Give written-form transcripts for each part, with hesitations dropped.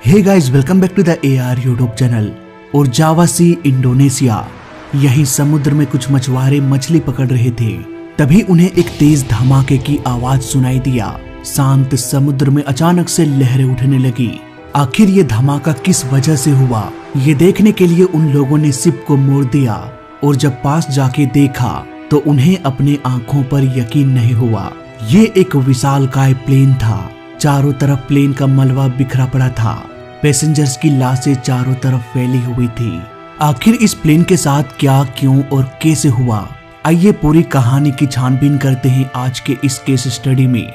Hey guys, welcome back to the AR YouTube channel. और Java C Indonesia, यहीं समुद्र में कुछ मछुआरे मछली पकड़ रहे थे। तभी उन्हें एक तेज धमाके की आवाज सुनाई दिया। शांत समुद्र में अचानक से लहरें उठने लगी। आखिर ये धमाका किस वजह से हुआ, ये देखने के लिए उन लोगों ने शिप को मोड़ दिया। और जब पास जाके देखा तो उन्हें अपने आंखों पर यकीन नहीं हुआ। ये एक विशालकाय प्लेन था। चारों तरफ प्लेन का मलबा बिखरा पड़ा था। पैसेंजर्स की लाशें चारों तरफ फैली हुई थी। आखिर इस प्लेन के साथ क्या, क्यों और कैसे हुआ, आइए पूरी कहानी की छानबीन करते हैं आज के इस केस स्टडी में।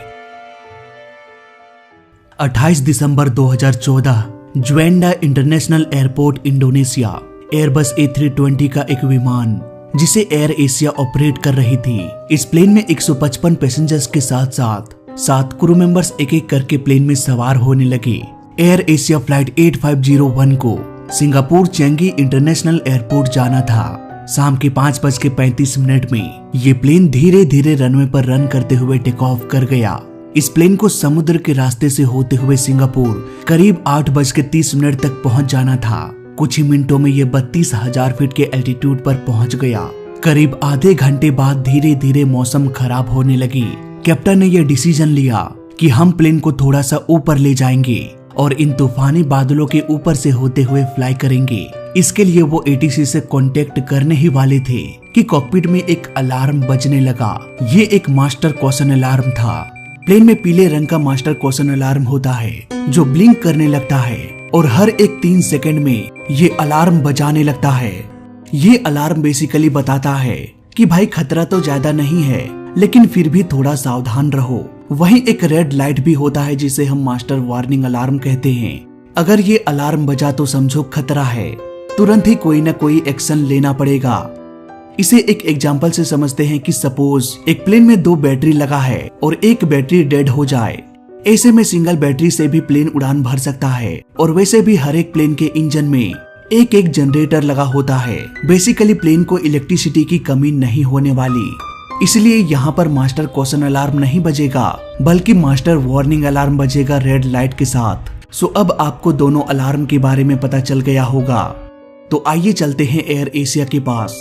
28 दिसंबर 2014 Juanda international airport Indonesia, Airbus A320 का एक विमान जिसे एयर एशिया ऑपरेट कर रही थी। इस प्लेन में 155 पैसेंजर्स के साथ साथ 7 क्रू मेंबर्स एक एक करके प्लेन में सवार होने लगे। एयर एशिया फ्लाइट 8501 को सिंगापुर चेंगी इंटरनेशनल एयरपोर्ट जाना था। शाम के 5:35 में ये प्लेन धीरे धीरे रनवे पर रन करते हुए टेक ऑफ कर गया। इस प्लेन को समुद्र के रास्ते से होते हुए सिंगापुर करीब 8:30 तक पहुंच जाना था। कुछ ही मिनटों में ये 32,000 फीट के एल्टीट्यूड पर पहुंच गया। करीब आधे घंटे बाद धीरे धीरे मौसम खराब होने लगी। कैप्टन ने यह डिसीजन लिया कि हम प्लेन को थोड़ा सा ऊपर ले जाएंगे और इन तूफानी बादलों के ऊपर से होते हुए फ्लाई करेंगे। इसके लिए वो ATC से कांटेक्ट करने ही वाले थे कि कॉकपिट में एक अलार्म बजने लगा। ये एक मास्टर कॉशन अलार्म था। प्लेन में पीले रंग का मास्टर कॉशन अलार्म होता है जो ब्लिंक करने लगता है और हर एक 3 सेकंड में ये अलार्म बजाने लगता है। ये अलार्म बेसिकली बताता है कि भाई खतरा तो ज्यादा नहीं है, लेकिन फिर भी थोड़ा सावधान रहो। वहीं एक रेड लाइट भी होता है जिसे हम मास्टर वार्निंग अलार्म कहते हैं। अगर ये अलार्म बजा तो समझो खतरा है, तुरंत ही कोई ना कोई एक्शन लेना पड़ेगा। इसे एक एग्जांपल से समझते हैं कि सपोज एक प्लेन में 2 बैटरी लगा है और एक बैटरी डेड हो जाए। ऐसे में सिंगल बैटरी से भी प्लेन उड़ान भर सकता है। और वैसे भी हर एक प्लेन के इंजन में एक एक जनरेटर लगा होता है। बेसिकली प्लेन को इलेक्ट्रिसिटी की कमी नहीं होने वाली, इसलिए यहाँ पर मास्टर कॉशन अलार्म नहीं बजेगा बल्कि मास्टर वार्निंग अलार्म बजेगा रेड लाइट के साथ। सो अब आपको दोनों अलार्म के बारे में पता चल गया होगा। तो आइए चलते हैं एयर एशिया के पास।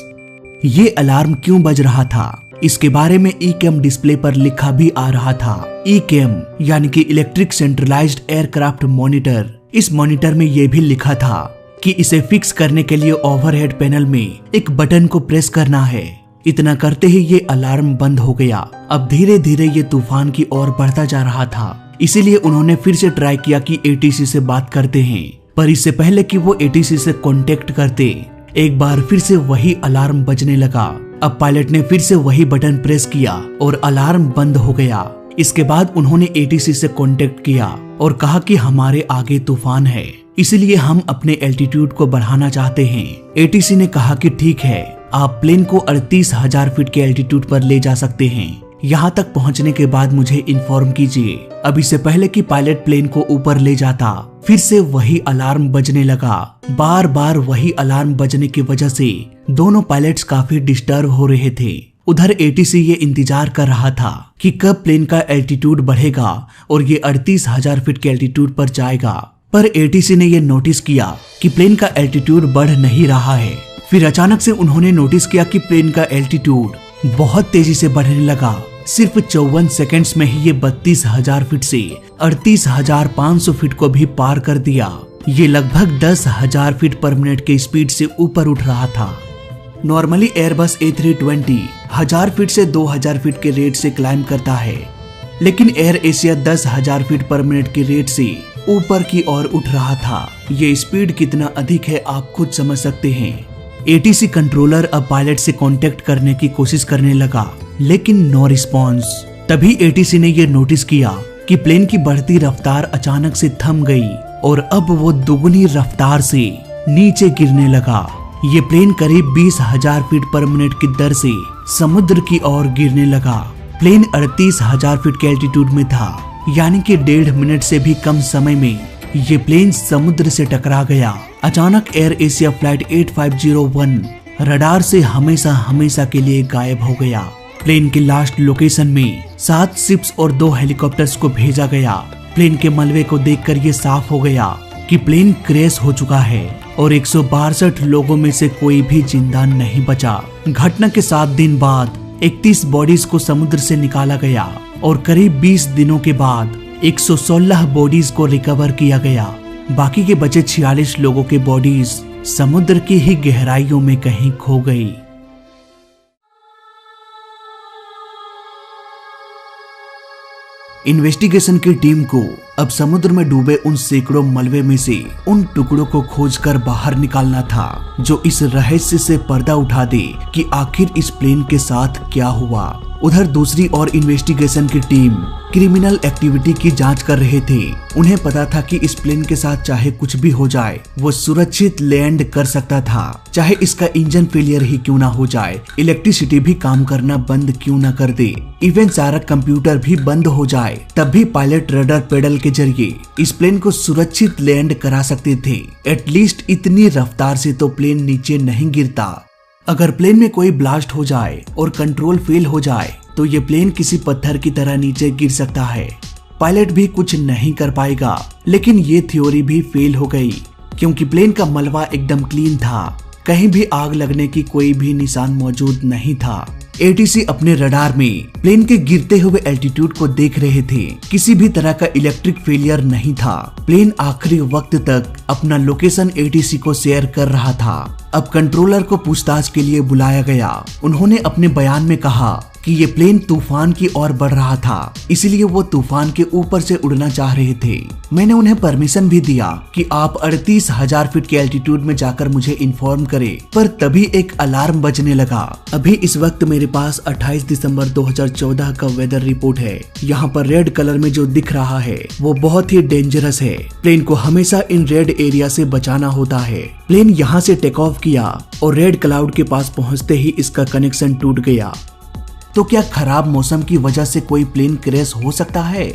ये अलार्म क्यों बज रहा था, इसके बारे में ECAM डिस्प्ले पर लिखा भी आ रहा था। ECAM यानी कि इलेक्ट्रिक सेंट्रलाइज्ड एयरक्राफ्ट मॉनिटर। इस मॉनिटर में ये भी लिखा था कि इसे फिक्स करने के लिए ओवरहेड पैनल में एक बटन को प्रेस करना है। इतना करते ही ये अलार्म बंद हो गया। अब धीरे धीरे ये तूफान की ओर बढ़ता जा रहा था, इसीलिए उन्होंने फिर से ट्राई किया कि ATC से बात करते हैं। पर इससे पहले कि वो ATC से कांटेक्ट करते, एक बार फिर से वही अलार्म बजने लगा। अब पायलट ने फिर से वही बटन प्रेस किया और अलार्म बंद हो गया। इसके बाद उन्होंने ATC से कांटेक्ट किया और कहा कि हमारे आगे तूफान है, इसलिए हम अपने एल्टीट्यूड को बढ़ाना चाहते हैं। ATC ने कहा कि ठीक है, आप प्लेन को 38,000 फीट के एल्टीट्यूड पर ले जा सकते हैं। यहाँ तक पहुँचने के बाद मुझे इन्फॉर्म कीजिए। अब इससे पहले कि पायलट प्लेन को ऊपर ले जाता, फिर से वही अलार्म बजने लगा। बार बार वही अलार्म बजने की वजह से दोनों पायलट्स काफी डिस्टर्ब हो रहे थे। उधर ATC ये इंतजार कर रहा था कि कब प्लेन का एल्टीट्यूड बढ़ेगा और ये 38,000 फीट के एल्टीट्यूड पर जाएगा। पर ATC ने ये नोटिस किया कि प्लेन का एल्टीट्यूड बढ़ नहीं रहा है। फिर अचानक से उन्होंने नोटिस किया कि प्लेन का एल्टीट्यूड बहुत तेजी से बढ़ने लगा। सिर्फ 54 सेकंड्स में ही ये 32,000 फीट से 38,500 फीट को भी पार कर दिया। ये लगभग 10,000 फीट पर मिनट के स्पीड से ऊपर उठ रहा था। नॉर्मली एयरबस A320 1000 फीट से 2000 फीट के रेट से क्लाइम करता है, लेकिन एयर एशिया 10,000 फीट पर मिनट के रेट से ऊपर की ओर उठ रहा था। ये स्पीड कितना अधिक है आप खुद समझ सकते हैं। ATC कंट्रोलर अब पायलट से कांटेक्ट करने की कोशिश करने लगा, लेकिन नो रिस्पॉन्स। तभी ATC ने यह नोटिस किया कि प्लेन की बढ़ती रफ्तार अचानक से थम गई और अब वो दुगनी रफ्तार से नीचे गिरने लगा। ये प्लेन करीब 20,000 फीट पर मिनट की दर से समुद्र की ओर गिरने लगा। प्लेन 38,000 फीट के एल्टीट्यूड में था, यानी कि 1.5 मिनट से भी कम समय में ये प्लेन समुद्र से टकरा गया। अचानक एयर एशिया फ्लाइट 8501 रडार से हमेशा के लिए गायब हो गया। प्लेन के लास्ट लोकेशन में 7 शिप्स और 2 हेलीकॉप्टर्स को भेजा गया। प्लेन के मलबे को देखकर ये साफ हो गया कि प्लेन क्रैश हो चुका है और 162 लोगों में से कोई भी जिंदा नहीं बचा। घटना के 7 दिन बाद 31 बॉडीज को समुद्र से निकाला गया और करीब 20 दिनों के बाद 116 बॉडीज को रिकवर किया गया। बाकी के बचे 46 लोगों के बॉडीज समुद्र की ही गहराइयों में कहीं खो गई। इन्वेस्टिगेशन की टीम को अब समुद्र में डूबे उन सैकड़ों मलबे में से उन टुकड़ों को खोजकर बाहर निकालना था जो इस रहस्य से पर्दा उठा दे कि आखिर इस प्लेन के साथ क्या हुआ। उधर दूसरी ओर इन्वेस्टिगेशन की टीम क्रिमिनल एक्टिविटी की जांच कर रहे थे। उन्हें पता था कि इस प्लेन के साथ चाहे कुछ भी हो जाए वो सुरक्षित लैंड कर सकता था, चाहे इसका इंजन फेलियर ही क्यों ना हो जाए, इलेक्ट्रिसिटी भी काम करना बंद क्यों ना कर दे, इवन सारा कंप्यूटर भी बंद हो जाए, तब भी पायलट रडर पेडल के जरिए इस प्लेन को सुरक्षित लैंड करा सकते थे। एटलीस्ट इतनी रफ्तार से तो प्लेन नीचे नहीं गिरता। अगर प्लेन में कोई ब्लास्ट हो जाए और कंट्रोल फेल हो जाए तो ये प्लेन किसी पत्थर की तरह नीचे गिर सकता है, पायलट भी कुछ नहीं कर पाएगा। लेकिन ये थ्योरी भी फेल हो गई क्योंकि प्लेन का मलबा एकदम क्लीन था, कहीं भी आग लगने की कोई भी निशान मौजूद नहीं था। एटीसी अपने रडार में प्लेन के गिरते हुए एल्टीट्यूड को देख रहे थे। किसी भी तरह का इलेक्ट्रिक फेलियर नहीं था। प्लेन आखिरी वक्त तक अपना लोकेशन एटीसी को शेयर कर रहा था। अब कंट्रोलर को पूछताछ के लिए बुलाया गया। उन्होंने अपने बयान में कहा कि ये प्लेन तूफान की ओर बढ़ रहा था, इसलिए वो तूफान के ऊपर से उड़ना चाह रहे थे। मैंने उन्हें परमिशन भी दिया कि आप 38,000 फीट के एल्टीट्यूड में जाकर मुझे इन्फॉर्म करें, पर तभी एक अलार्म बजने लगा। अभी इस वक्त मेरे पास 28 दिसंबर 2014 का वेदर रिपोर्ट है। यहाँ पर रेड कलर में जो दिख रहा है वो बहुत ही डेंजरस है। प्लेन को हमेशा इन रेड एरिया से बचाना होता है। प्लेन यहाँ से टेक ऑफ किया और रेड क्लाउड के पास पहुँचते ही इसका कनेक्शन टूट गया। तो क्या खराब मौसम की वजह से कोई प्लेन क्रैश हो सकता है?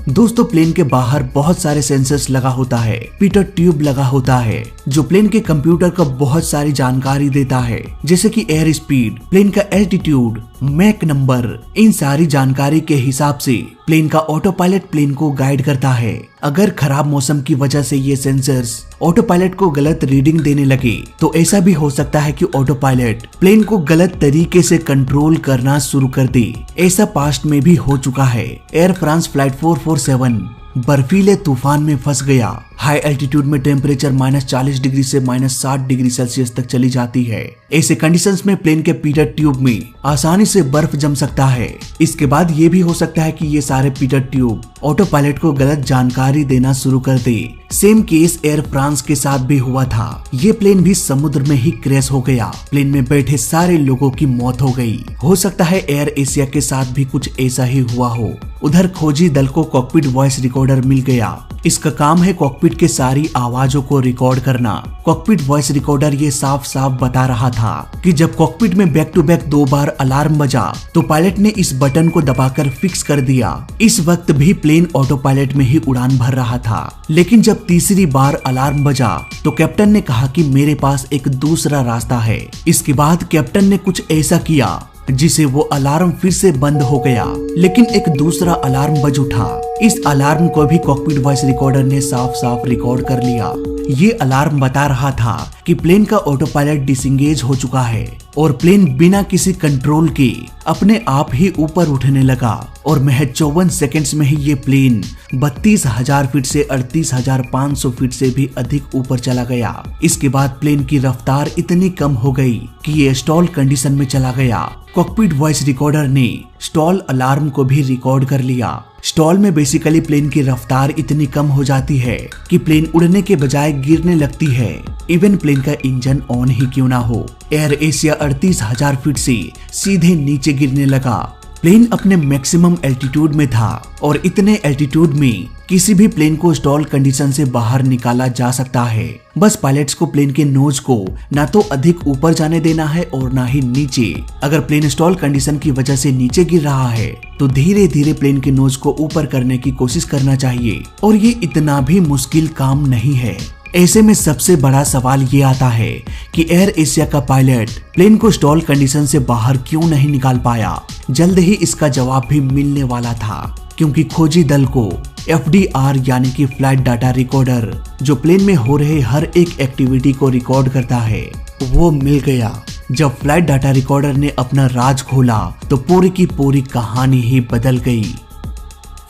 दोस्तों, प्लेन के बाहर बहुत सारे सेंसर्स लगा होता है, पीटर ट्यूब लगा होता है जो प्लेन के कंप्यूटर को बहुत सारी जानकारी देता है, जैसे कि एयर स्पीड, प्लेन का एल्टीट्यूड, मैक नंबर। इन सारी जानकारी के हिसाब से प्लेन का ऑटो पायलट प्लेन को गाइड करता है। अगर खराब मौसम की वजह से ये सेंसर्स ऑटो पायलट को गलत रीडिंग देने लगे तो ऐसा भी हो सकता है कि ऑटो पायलट प्लेन को गलत तरीके से कंट्रोल करना शुरू कर दे। ऐसा पास्ट में भी हो चुका है। एयर फ्रांस फ्लाइट 447 बर्फीले तूफान में फंस गया। हाई एल्टीट्यूड में टेम्परेचर -40 डिग्री से -60 डिग्री सेल्सियस तक चली जाती है। ऐसे कंडीशंस में प्लेन के पीटर ट्यूब में आसानी से बर्फ जम सकता है। इसके बाद ये भी हो सकता है कि ये सारे पीटर ट्यूब ऑटो पायलट को गलत जानकारी देना शुरू कर दे। सेम केस एयर फ्रांस के साथ भी हुआ था। ये प्लेन भी समुद्र में ही क्रैश हो गया। प्लेन में बैठे सारे लोगों की मौत हो गई। हो सकता है एयर एशिया के साथ भी कुछ ऐसा ही हुआ हो। उधर खोजी दल को कॉकपिट वॉइस रिकॉर्डर मिल गया। इसका काम है कॉकपिट के सारी आवाजों को रिकॉर्ड करना। कॉकपिट वॉइस रिकॉर्डर ये साफ साफ बता रहा था कि जब कॉकपिट में बैक टू बैक 2 बार अलार्म बजा तो पायलट ने इस बटन को दबाकर फिक्स कर दिया। इस वक्त भी प्लेन ऑटो पायलट में ही उड़ान भर रहा था। लेकिन जब तीसरी बार अलार्म बजा तो कैप्टन ने कहा कि मेरे पास एक दूसरा रास्ता है। इसके बाद कैप्टन ने कुछ ऐसा किया जिसे वो अलार्म फिर से बंद हो गया, लेकिन एक दूसरा अलार्म बज उठा। इस अलार्म को भी कॉकपिट वॉइस रिकॉर्डर ने साफ साफ रिकॉर्ड कर लिया। ये अलार्म बता रहा था कि प्लेन का ऑटो पायलट डिसएंगेज हो चुका है और प्लेन बिना किसी कंट्रोल के अपने आप ही ऊपर उठने लगा और महज 54 सेकंड्स में ही ये प्लेन 32,000 फीट से 38,500 फीट से भी अधिक ऊपर चला गया। इसके बाद प्लेन की रफ्तार इतनी कम हो गई कि ये स्टॉल कंडीशन में चला गया। कॉकपिट वॉइस रिकॉर्डर ने स्टॉल अलार्म को भी रिकॉर्ड कर लिया। स्टॉल में बेसिकली प्लेन की रफ्तार इतनी कम हो जाती है कि प्लेन उड़ने के बजाय गिरने लगती है, इवन प्लेन का इंजन ऑन ही क्यों ना हो। एयर एशिया 38,000 फीट से सीधे नीचे गिरने लगा। प्लेन अपने मैक्सिमम एल्टीट्यूड में था और इतने एल्टीट्यूड में किसी भी प्लेन को स्टॉल कंडीशन से बाहर निकाला जा सकता है। बस पायलट्स को प्लेन के नोज को ना तो अधिक ऊपर जाने देना है और ना ही नीचे। अगर प्लेन स्टॉल कंडीशन की वजह से नीचे गिर रहा है तो धीरे धीरे प्लेन के नोज को ऊपर करने की कोशिश करना चाहिए और ये इतना भी मुश्किल काम नहीं है। ऐसे में सबसे बड़ा सवाल ये आता है कि एयर एशिया का पायलट प्लेन को स्टॉल कंडीशन से बाहर क्यों नहीं निकाल पाया। जल्द ही इसका जवाब भी मिलने वाला था। क्योंकि खोजी दल को FDR यानी कि फ्लाइट डाटा रिकॉर्डर, जो प्लेन में हो रहे हर एक एक्टिविटी को रिकॉर्ड करता है, वो मिल गया। जब फ्लाइट डाटा रिकॉर्डर ने अपना राज खोला तो पूरी की पूरी कहानी ही बदल गई।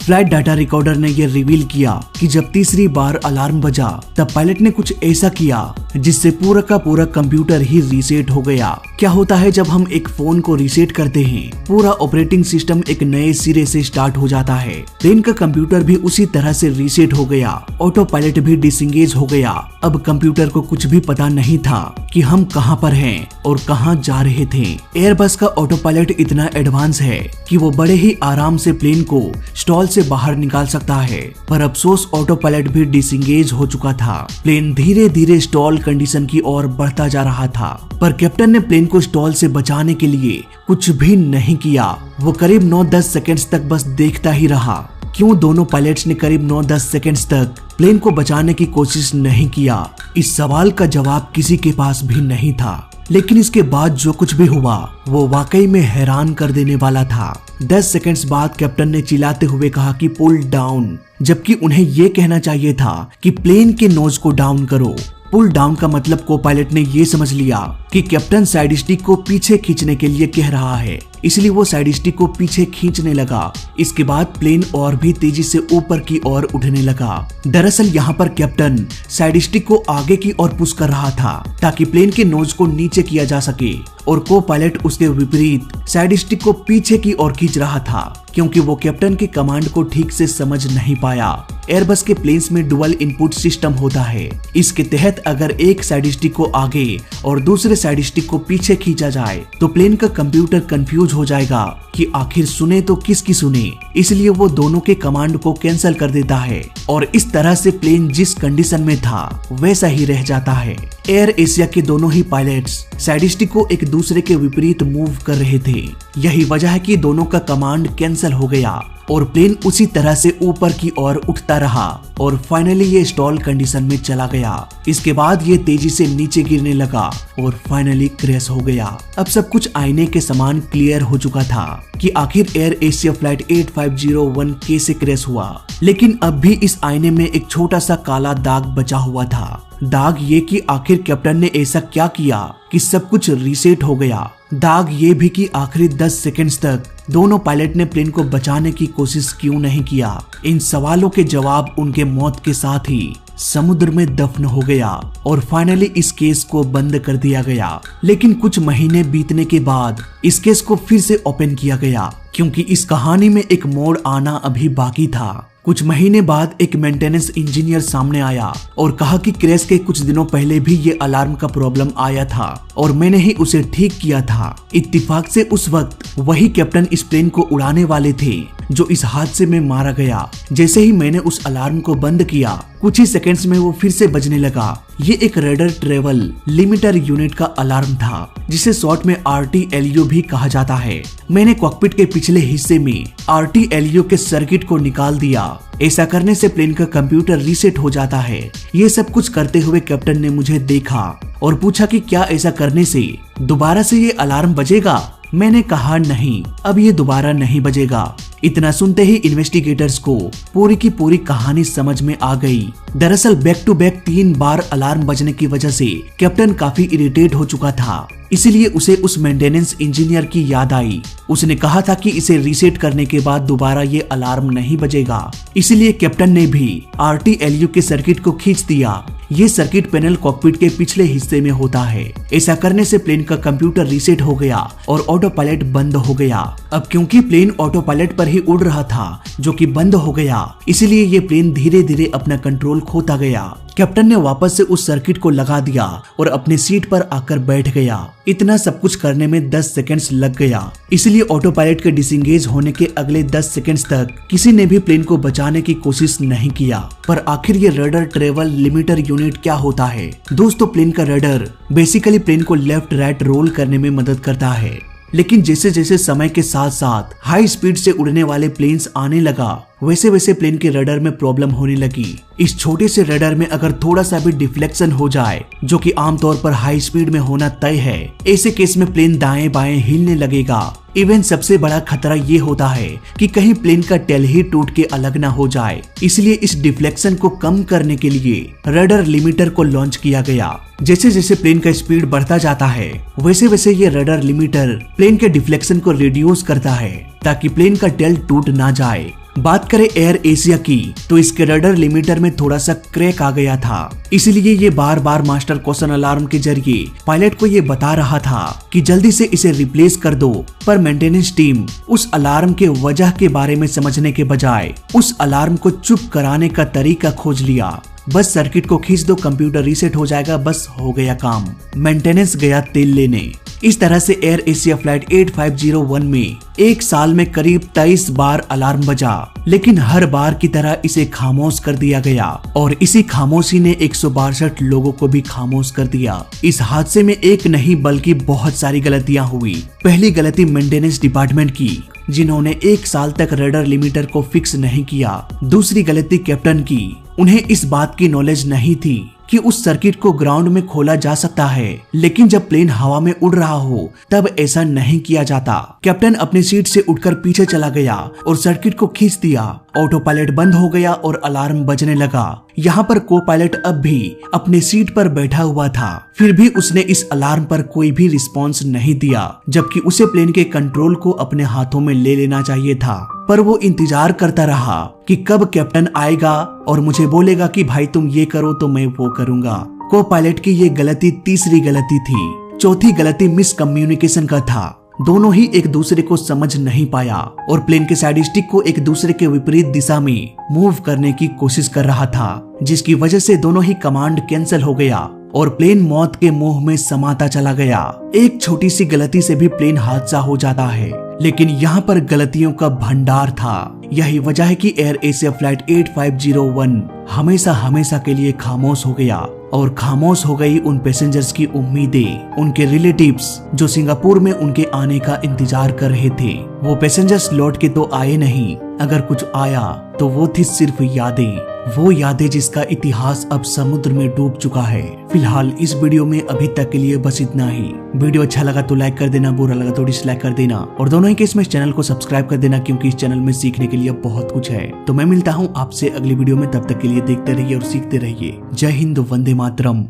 फ्लाइट डाटा रिकॉर्डर ने यह रिवील किया कि जब तीसरी बार अलार्म बजा तब पायलट ने कुछ ऐसा किया जिससे पूरा का पूरा कंप्यूटर ही रीसेट हो गया। क्या होता है जब हम एक फोन को रीसेट करते हैं, पूरा ऑपरेटिंग सिस्टम एक नए सिरे से स्टार्ट हो जाता है। प्लेन का कंप्यूटर भी उसी तरह से रीसेट हो गया, ऑटो पायलट भी डिसएंगेज हो गया। अब कंप्यूटर को कुछ भी पता नहीं था कि हम कहां पर हैं और कहां जा रहे थे। एयरबस का ऑटो पायलट इतना एडवांस है कि वो बड़े ही आराम से प्लेन को स्टॉल से बाहर निकाल सकता है, पर अफसोस ऑटो पायलट भी डिसएंगेज हो चुका था। प्लेन धीरे धीरे स्टॉल कंडीशन की ओर बढ़ता जा रहा था, पर कैप्टन ने प्लेन को स्टॉल से बचाने के लिए कुछ भी नहीं किया। वो करीब 9-10 सेकंड्स तक बस देखता ही रहा। क्यों दोनों पायलट्स ने करीब 9-10 सेकंड्स तक प्लेन को बचाने की कोशिश नहीं किया? इस सवाल का जवाब किसी के पास भी नहीं था। लेकिन इसके बाद जो कुछ भी हुआ वो वाकई में हैरान कर देने वाला था। 10 सेकंड्स बाद कैप्टन ने चिल्लाते हुए कहा कि पुल डाउन, जबकि उन्हें ये कहना चाहिए था कि प्लेन के नोज को डाउन करो। पुल डाउन का मतलब को पायलट ने ये समझ लिया कि कैप्टन साइड स्टिक को पीछे खींचने के लिए कह रहा है, इसलिए वो साइड स्टिक को पीछे खींचने लगा। इसके बाद प्लेन और भी तेजी से ऊपर की ओर उठने लगा। दरअसल यहाँ पर कैप्टन साइड स्टिक को आगे की ओर पुश कर रहा था ताकि प्लेन के नोज को नीचे किया जा सके, और को पायलट उसके विपरीत साइड स्टिक को पीछे की ओर खींच रहा था, क्योंकि वो कैप्टन के कमांड को ठीक से समझ नहीं पाया। एयरबस के प्लेन्स में डुअल इनपुट सिस्टम होता है। इसके तहत अगर एक साइड स्टिक को आगे और दूसरे साइड स्टिक को पीछे खींचा जाए तो प्लेन का कंप्यूटर कंफ्यूज हो जाएगा कि आखिर सुने तो किसकी सुने, इसलिए वो दोनों के कमांड को कैंसिल कर देता है और इस तरह से प्लेन जिस कंडीशन में था वैसा ही रह जाता है। एयर एशिया के दोनों ही पायलट्स साइड स्टिक को एक दूसरे के विपरीत मूव कर रहे थे। यही वजह है कि दोनों का कमांड कैंसिल हो गया और प्लेन उसी तरह से ऊपर की ओर उठता रहा और फाइनली ये स्टॉल कंडीशन में चला गया। इसके बाद ये तेजी से नीचे गिरने लगा और फाइनली क्रैश हो गया। अब सब कुछ आईने के समान क्लियर हो चुका था कि आखिर एयर एशिया फ्लाइट 8501 कैसे क्रैश हुआ। लेकिन अब भी इस आईने में एक छोटा सा काला दाग बचा हुआ था। दाग ये कि आखिर कैप्टन ने ऐसा क्या किया कि सब कुछ रीसेट हो गया। दाग ये भी कि आखिरी 10 सेकंड्स तक दोनों पायलट ने प्लेन को बचाने की कोशिश क्यों नहीं किया। इन सवालों के जवाब उनके मौत के साथ ही समुद्र में दफन हो गया और फाइनली इस केस को बंद कर दिया गया। लेकिन कुछ महीने बीतने के बाद इस केस को फिर से ओपन किया गया, क्योंकि इस कहानी में एक मोड़ आना अभी बाकी था। कुछ महीने बाद एक मेंटेनेंस इंजीनियर सामने आया और कहा कि क्रैश के कुछ दिनों पहले भी ये अलार्म का प्रॉब्लम आया था और मैंने ही उसे ठीक किया था। इत्तेफाक से उस वक्त वही कैप्टन इस प्लेन को उड़ाने वाले थे जो इस हादसे में मारा गया। जैसे ही मैंने उस अलार्म को बंद किया कुछ ही सेकंड्स में वो फिर से बजने लगा। ये एक रडार ट्रेवल लिमिटर यूनिट का अलार्म था, जिसे शॉर्ट में RTLU भी कहा जाता है। मैंने कॉकपिट के पिछले हिस्से में RTLU के सर्किट को निकाल दिया। ऐसा करने से प्लेन का कंप्यूटर रीसेट हो जाता है। ये सब कुछ करते हुए कैप्टन ने मुझे देखा और पूछा कि क्या ऐसा करने से दोबारा से ये अलार्म बजेगा। मैंने कहा नहीं, अब ये दोबारा नहीं बजेगा। इतना सुनते ही इन्वेस्टिगेटर्स को पूरी की पूरी कहानी समझ में आ गई। दरअसल बैक टू बैक 3 बार अलार्म बजने की वजह से कैप्टन काफी इरिटेट हो चुका था, इसीलिए उसे उस मेंटेनेंस इंजीनियर की याद आई। उसने कहा था कि इसे रीसेट करने के बाद दोबारा ये अलार्म नहीं बजेगा, इसीलिए कैप्टन ने भी RTLU के सर्किट को खींच दिया। ये सर्किट पैनल कॉकपिट के पिछले हिस्से में होता है। ऐसा करने से प्लेन का कंप्यूटर रीसेट हो गया और ऑटो पायलट बंद हो गया। अब क्योंकि प्लेन ऑटो पायलट पर ही उड़ रहा था जो कि बंद हो गया, इसीलिए ये प्लेन धीरे धीरे अपना कंट्रोल खोता गया। कैप्टन ने वापस से उस सर्किट को लगा दिया और अपने सीट पर आकर बैठ गया। इतना सब कुछ करने में 10 सेकंड्स लग गया, इसलिए ऑटो पायलट के डिसएंगेज होने के अगले 10 सेकंड्स तक किसी ने भी प्लेन को बचाने की कोशिश नहीं किया। पर आखिर ये रडार ट्रेवल लिमिटर यूनिट क्या होता है? दोस्तों, प्लेन का रडार बेसिकली प्लेन को लेफ्ट राइट रोल करने में मदद करता है। लेकिन जैसे जैसे समय के साथ साथ हाई स्पीड से उड़ने वाले प्लेन्स आने लगा, वैसे वैसे प्लेन के रडर में प्रॉब्लम होने लगी। इस छोटे से रडर में अगर थोड़ा सा भी डिफ्लेक्शन हो जाए, जो कि आमतौर पर हाई स्पीड में होना तय है, ऐसे केस में प्लेन दाएं बाएं हिलने लगेगा। इवन सबसे बड़ा खतरा ये होता है कि कहीं प्लेन का टेल ही टूट के अलग ना हो जाए। इसलिए इस डिफ्लेक्शन को कम करने के लिए रडर लिमिटर को लॉन्च किया गया। जैसे जैसे प्लेन का स्पीड बढ़ता जाता है, वैसे वैसे ये रडर लिमिटर प्लेन के डिफ्लेक्शन को रिड्यूस करता है ताकि प्लेन का टेल टूट ना जाए। बात करें एयर एशिया की, तो इसके रडर लिमिटर में थोड़ा सा क्रैक आ गया था। इसलिए ये बार बार मास्टर क्वेश्चन अलार्म के जरिए पायलट को ये बता रहा था कि जल्दी से इसे रिप्लेस कर दो। पर मेंटेनेंस टीम उस अलार्म के वजह के बारे में समझने के बजाय उस अलार्म को चुप कराने का तरीका खोज लिया। बस सर्किट को खींच दो, कंप्यूटर रीसेट हो जाएगा, बस हो गया काम। मेंटेनेंस गया तेल लेने। इस तरह से एयर एशिया फ्लाइट 8501 में एक साल में करीब 23 बार अलार्म बजा, लेकिन हर बार की तरह इसे खामोश कर दिया गया और इसी खामोशी ने 162 लोगों को भी खामोश कर दिया। इस हादसे में एक नहीं बल्कि बहुत सारी गलतियां हुई। पहली गलती मेंटेनेंस डिपार्टमेंट की, जिन्होंने एक साल तक रडर लिमिटर को फिक्स नहीं किया। दूसरी गलती कैप्टन की, उन्हें इस बात की नॉलेज नहीं थी कि उस सर्किट को ग्राउंड में खोला जा सकता है, लेकिन जब प्लेन हवा में उड़ रहा हो तब ऐसा नहीं किया जाता। कैप्टन अपनी सीट से उठकर पीछे चला गया और सर्किट को खींच दिया। ऑटो पायलट बंद हो गया और अलार्म बजने लगा। यहाँ पर को पायलट अब भी अपनी सीट पर बैठा हुआ था, फिर भी उसने इस अलार्म पर कोई भी रिस्पॉन्स नहीं दिया, जबकि उसे प्लेन के कंट्रोल को अपने हाथों में ले लेना चाहिए था। पर वो इंतजार करता रहा कि कब कैप्टन आएगा और मुझे बोलेगा कि भाई तुम ये करो तो मैं वो करूंगा। को पायलट की ये गलती तीसरी गलती थी। चौथी गलती मिसकम्युनिकेशन का था। दोनों ही एक दूसरे को समझ नहीं पाया और प्लेन के साइड स्टिक को एक दूसरे के विपरीत दिशा में मूव करने की कोशिश कर रहा था, जिसकी वजह से दोनों ही कमांड कैंसिल हो गया और प्लेन मौत के मुंह में समाता चला गया। एक छोटी सी गलती से भी प्लेन हादसा हो जाता है, लेकिन यहाँ पर गलतियों का भंडार था। यही वजह है कि एयर एशिया फ्लाइट 8501 हमेशा हमेशा के लिए खामोश हो गया और खामोश हो गई उन पैसेंजर्स की उम्मीदें, उनके रिलेटिव्स जो सिंगापुर में उनके आने का इंतजार कर रहे थे। वो पैसेंजर्स लौट के तो आए नहीं, अगर कुछ आया तो वो थी सिर्फ यादें, वो यादें जिसका इतिहास अब समुद्र में डूब चुका है। फिलहाल इस वीडियो में अभी तक के लिए बस इतना ही। वीडियो अच्छा लगा तो लाइक कर देना, बुरा लगा तो डिसलाइक कर देना और दोनों ही केस में इस चैनल को सब्सक्राइब कर देना, क्योंकि इस चैनल में सीखने के लिए बहुत कुछ है। तो मैं मिलता हूँ आपसे अगली वीडियो में, तब तक के लिए देखते रहिए और सीखते रहिए। जय हिंद, वंदे मातरम।